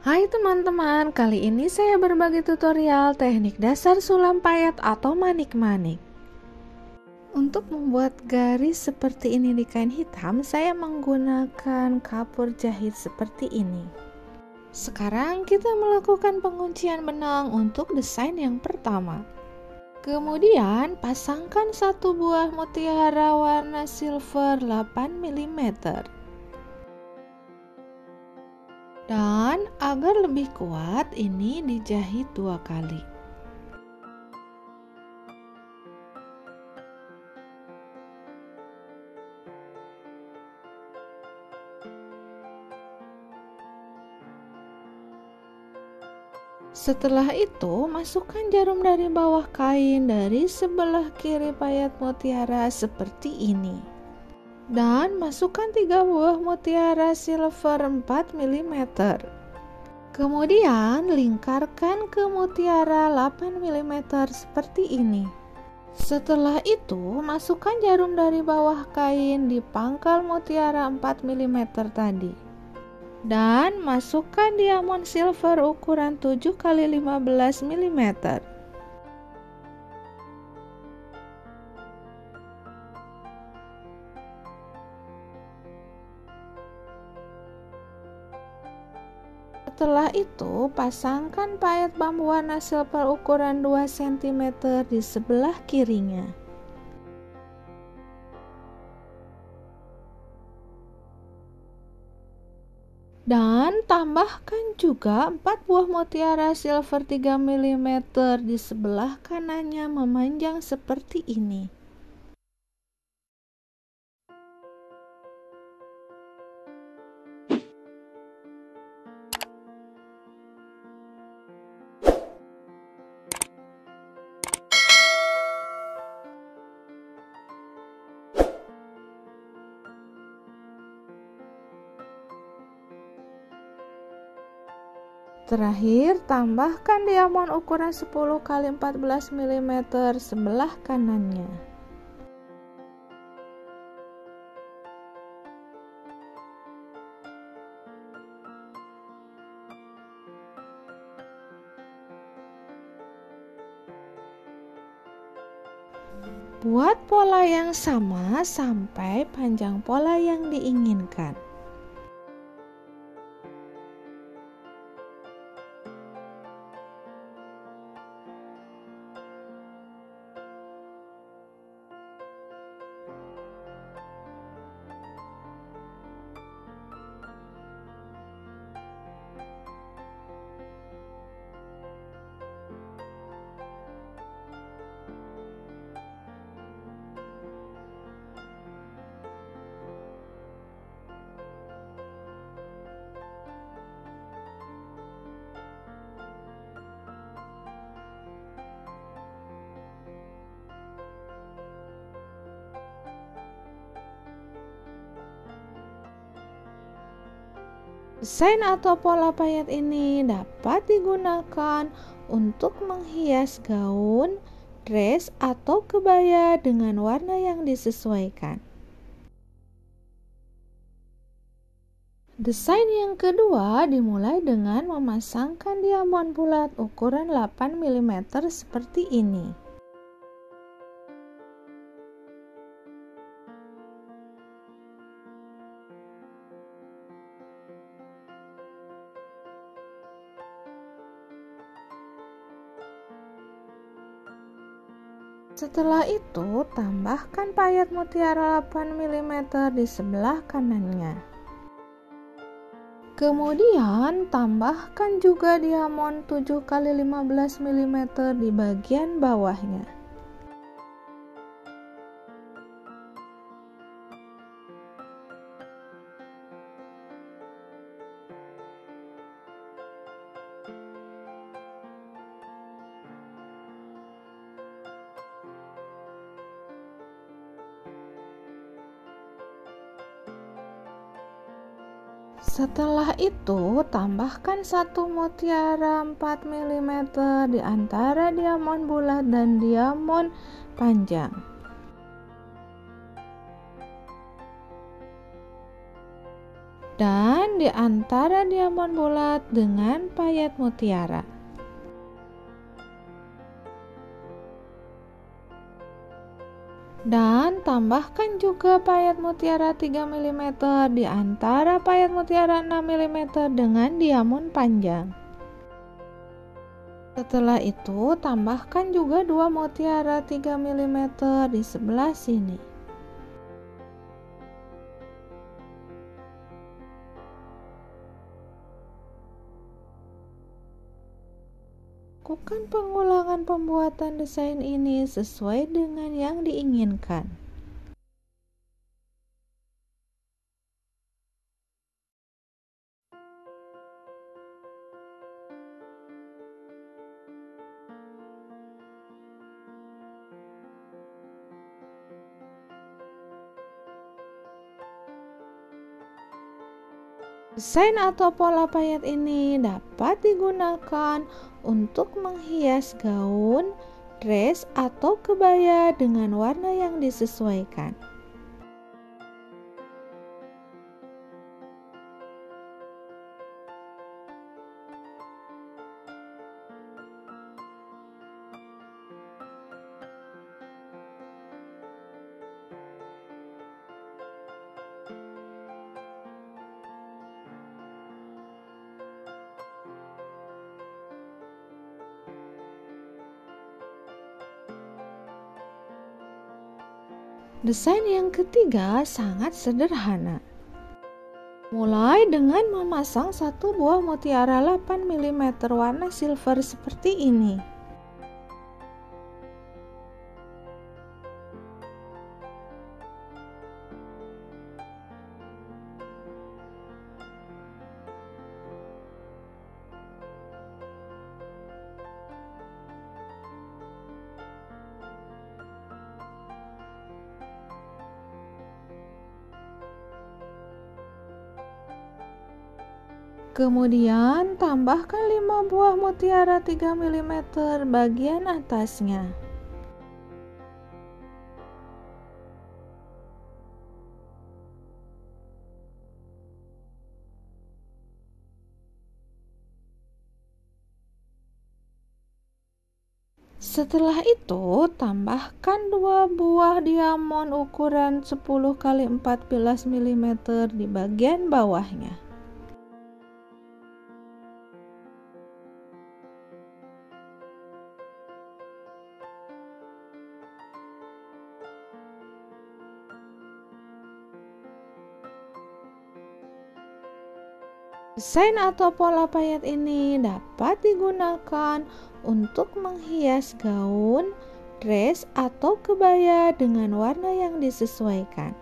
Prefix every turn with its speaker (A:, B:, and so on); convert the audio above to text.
A: Hai teman-teman, kali ini saya berbagi tutorial teknik dasar sulam payet atau manik-manik. Untuk membuat garis seperti ini di kain hitam, saya menggunakan kapur jahit seperti ini. Sekarang kita melakukan penguncian benang untuk desain yang pertama. Kemudian pasangkan satu buah mutiara warna silver 8 mm. Dan agar lebih kuat, ini dijahit 2 kali. Setelah itu, masukkan jarum dari bawah kain dari sebelah kiri payet mutiara seperti ini. Dan masukkan 3 buah mutiara silver 4 mm. Kemudian lingkarkan ke mutiara 8 mm seperti ini. Setelah itu, masukkan jarum dari bawah kain di pangkal mutiara 4 mm tadi. Dan masukkan diamond silver ukuran 7 x 15 mm. Setelah itu, pasangkan payet bambu warna silver ukuran 2 cm di sebelah kirinya. Dan tambahkan juga 4 buah mutiara silver 3 mm di sebelah kanannya memanjang seperti ini. Terakhir, tambahkan diamond ukuran 10 x 14 mm sebelah kanannya. Buat pola yang sama sampai panjang pola yang diinginkan. Desain atau pola payet ini dapat digunakan untuk menghias gaun, dress, atau kebaya dengan warna yang disesuaikan. Desain yang kedua dimulai dengan memasangkan diamond bulat ukuran 8 mm seperti ini. Setelah itu, tambahkan payet mutiara 8 mm di sebelah kanannya. Kemudian, tambahkan juga diamond 7 x 15 mm di bagian bawahnya. Setelah itu, tambahkan satu mutiara 4 mm di antara diamond bulat dan diamond panjang. Dan di antara diamond bulat dengan payet mutiara. Dan tambahkan juga payet mutiara 3 mm di antara payet mutiara 6 mm dengan diamond panjang. Setelah itu, tambahkan juga 2 mutiara 3 mm di sebelah sini. Lakukan pengulangan pembuatan desain ini sesuai dengan yang diinginkan. Desain atau pola payet ini dapat digunakan untuk menghias gaun, dress, atau kebaya dengan warna yang disesuaikan. Desain yang ketiga sangat sederhana. Mulai dengan memasang satu buah mutiara 8 mm warna silver seperti ini. Kemudian tambahkan 5 buah mutiara 3 mm bagian atasnya. Setelah itu, tambahkan 2 buah diamond ukuran 10 x 14 mm di bagian bawahnya. Desain atau pola payet ini dapat digunakan untuk menghias gaun, dress, atau kebaya dengan warna yang disesuaikan.